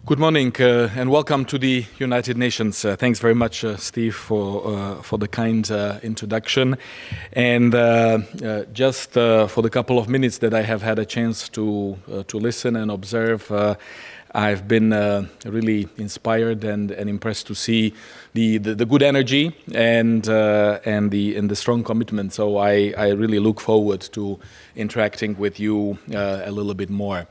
Good morning and welcome to the United Nations. Thanks very much, Steve, for the kind introduction. And just for the couple of minutes that I have had a chance to listen and observe, I've been really inspired and impressed to see the good energy and the strong commitment. So I really look forward to interacting with you a little bit more.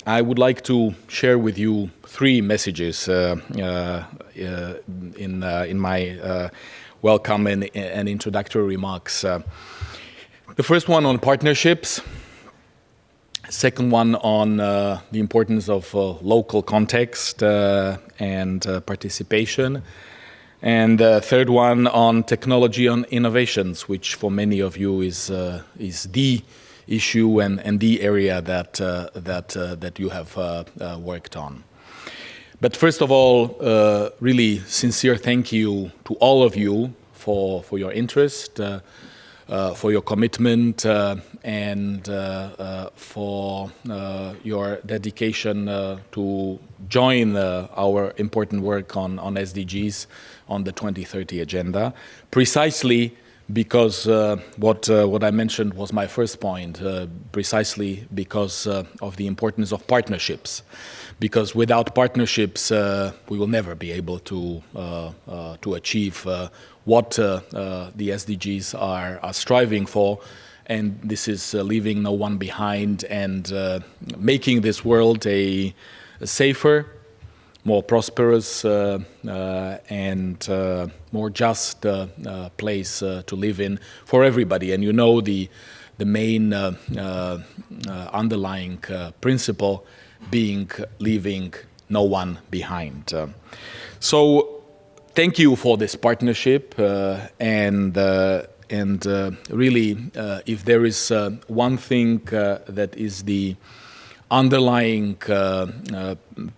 I would like to share with you three messages in my welcome and introductory remarks. The first one on partnerships. Second one on the importance of local context and participation. And third one on technology on innovations, which for many of you is the issue and the area that you have worked on. But first of all, really sincere thank you to all of you for your interest, for your commitment, and for your dedication to join our important work on SDGs on the 2030 agenda, precisely because what I mentioned was my first point, precisely because of the importance of partnerships. Because without partnerships, we will never be able to achieve what the SDGs are striving for, and this is leaving no one behind and making this world a safer, more prosperous and more just place to live in for everybody. And you know the main underlying principle being leaving no one behind. So thank you for this partnership and really if there is one thing that is the underlying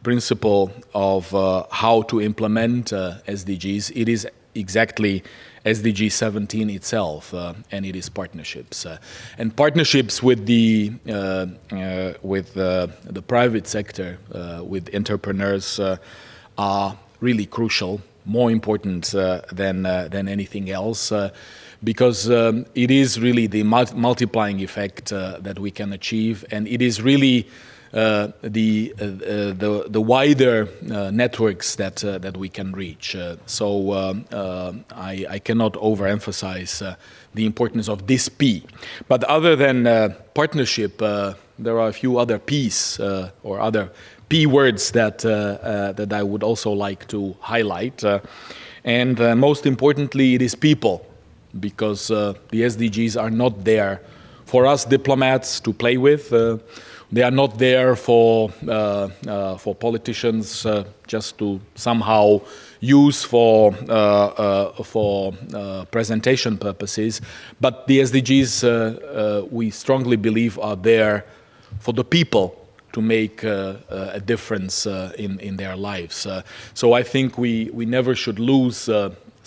principle of how to implement SDGs, it is exactly SDG 17 itself, and it is partnerships. And partnerships with the private sector, with entrepreneurs, are really crucial, more important than anything else. Because it is really the multiplying effect that we can achieve, and it is really the wider networks that we can reach. So I cannot overemphasize the importance of this P. But other than partnership, there are a few other P's or other P words that I would also like to highlight. And most importantly, it is people. Because the SDGs are not there for us diplomats to play with. They are not there for politicians just to somehow use for presentation purposes. But the SDGs, we strongly believe, are there for the people to make a difference in their lives. So I think we never should lose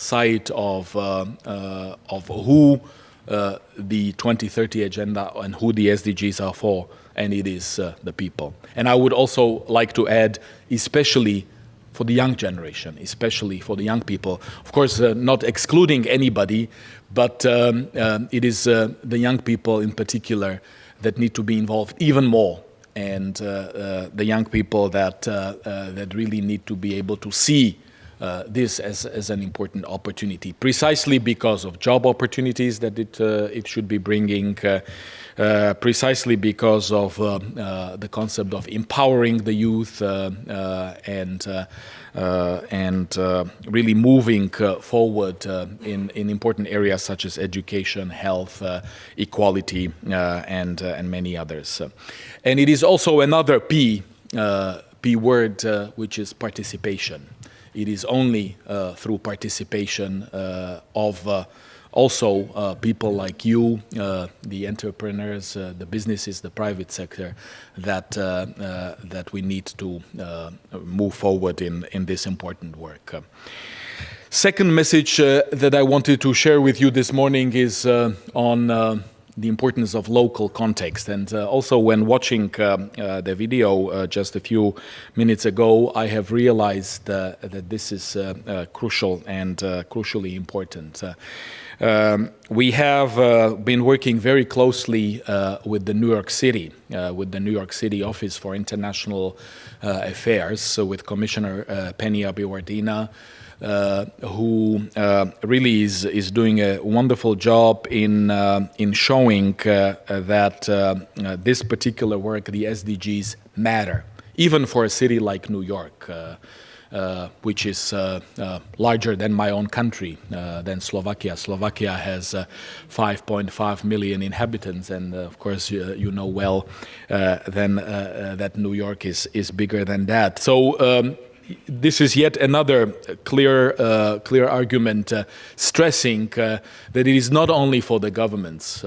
sight of who the 2030 agenda and who the SDGs are for, and it is the people. And I would also like to add, especially for the young generation, especially for the young people. Of course, not excluding anybody, but it is the young people in particular that need to be involved even more. And the young people that really need to be able to see this as an important opportunity, precisely because of job opportunities that it should be bringing, precisely because of the concept of empowering the youth and really moving forward in important areas such as education, health, equality, and many others. And it is also another P word, which is participation. It is only through participation of also people like you, the entrepreneurs, the businesses, the private sector, that we need to move forward in this important work. Second message that I wanted to share with you this morning is on the importance of local context. And also when watching the video just a few minutes ago, I have realized that this is crucial and crucially important. We have been working very closely with the New York City, with the New York City Office for International Affairs, so with Commissioner Penny Abiwardena, who really is doing a wonderful job in showing that this particular work, the SDGs, matter, even for a city like New York. Which is larger than my own country, than Slovakia. Slovakia has 5.5 million inhabitants, and of course you know well then that New York is bigger than that. So this is yet another clear argument stressing that it is not only for the governments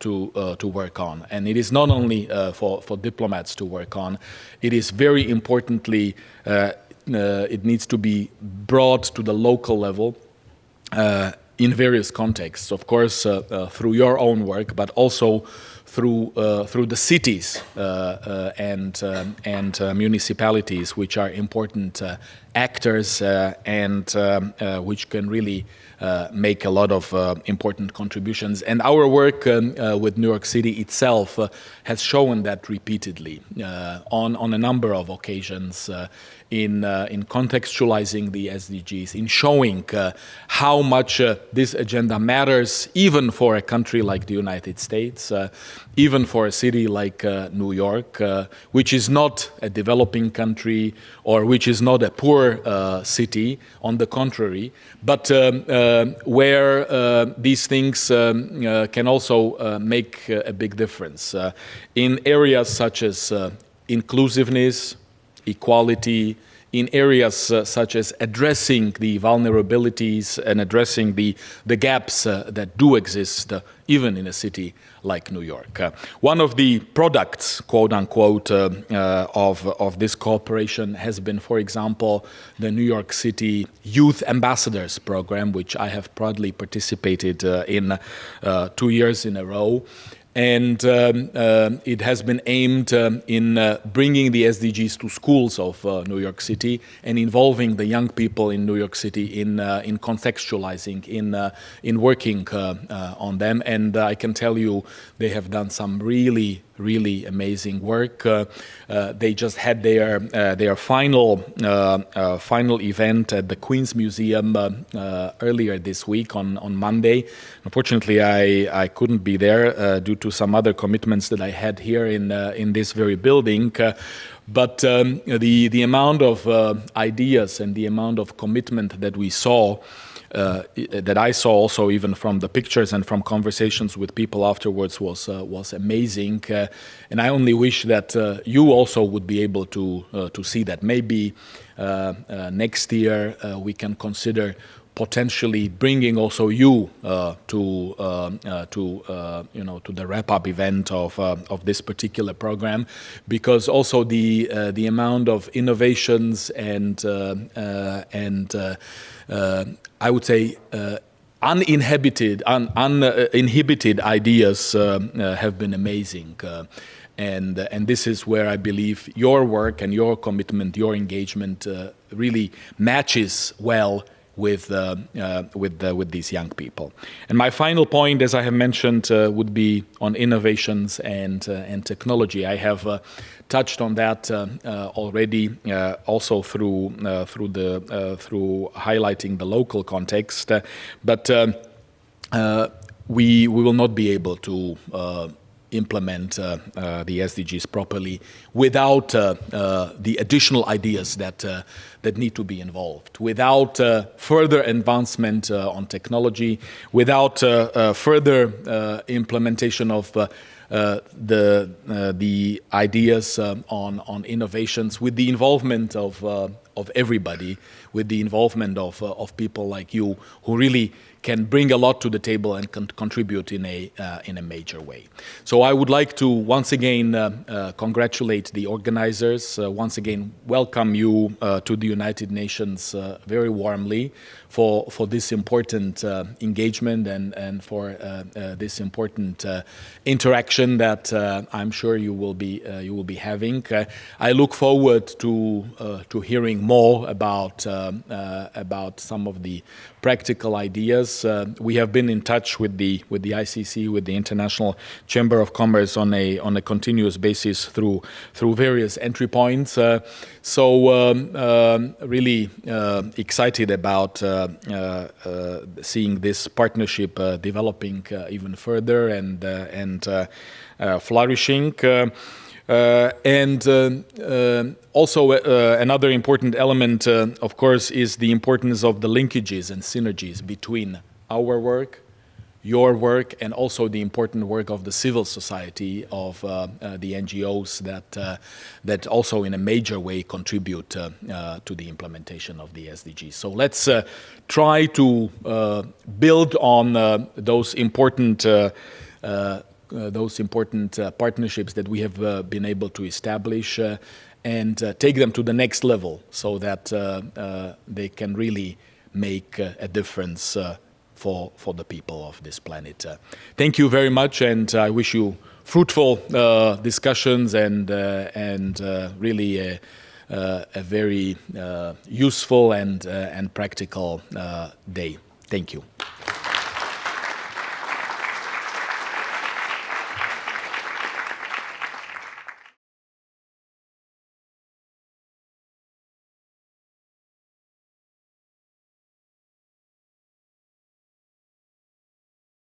to work on, and it is not only for diplomats to work on. It is very importantly it needs to be brought to the local level in various contexts, of course, through your own work, but also through the cities and municipalities, which are important actors and which can really make a lot of important contributions. And our work with New York City itself has shown that repeatedly on a number of occasions in contextualizing the SDGs, in showing how much this agenda matters, even for a country like the United States, even for a city like New York, which is not a developing country or which is not a poor city, on the contrary, but where these things can also make a big difference in areas such as inclusiveness, equality, in areas such as addressing the vulnerabilities and addressing the gaps that do exist even in a city like New York. One of the products, quote unquote, of this cooperation has been, for example, the New York City Youth Ambassadors Program, which I have proudly participated in 2 years in a row. And it has been aimed in bringing the SDGs to schools of New York City and involving the young people in New York City in contextualizing, in working on them. And I can tell you, they have done some really amazing work. They just had their final event at the Queens Museum earlier this week on Monday. Unfortunately, I couldn't be there due to some other commitments that I had here in this very building. But the amount of ideas and the amount of commitment that we saw, that I saw also even from the pictures and from conversations with people afterwards was amazing. And I only wish that you also would be able to see that. Maybe next year we can consider potentially bringing also you to the wrap-up event of this particular program, because also the amount of innovations and I would say uninhibited ideas have been amazing. And this is where I believe your work and your commitment, your engagement really matches well with these young people. And my final point, as I have mentioned, would be on innovations and technology. I have touched on that already, also through highlighting the local context. But we will not be able to implement the SDGs properly without the additional ideas that need to be involved, without further advancement on technology, without further implementation of the ideas on innovations, with the involvement of of everybody, with the involvement of people like you who really can bring a lot to the table and can contribute in a major way. So I would like to once again congratulate the organizers, once again welcome you to the United Nations very warmly for this important engagement and for this important interaction that I'm sure you will be having. I look forward to hearing more about some of the practical ideas. We have been in touch with the ICC, with the International Chamber of Commerce on a continuous basis through various entry points. Really excited about seeing this partnership developing even further and flourishing. Also another important element, of course, is the importance of the linkages and synergies between our work, your work, and also the important work of the civil society, of the NGOs that also in a major way contribute to the implementation of the SDGs. So let's try to build on those important partnerships that we have been able to establish and take them to the next level so that they can really make a difference for the people of this planet. Thank you very much, and I wish you fruitful discussions and really a very useful and practical day. Thank you.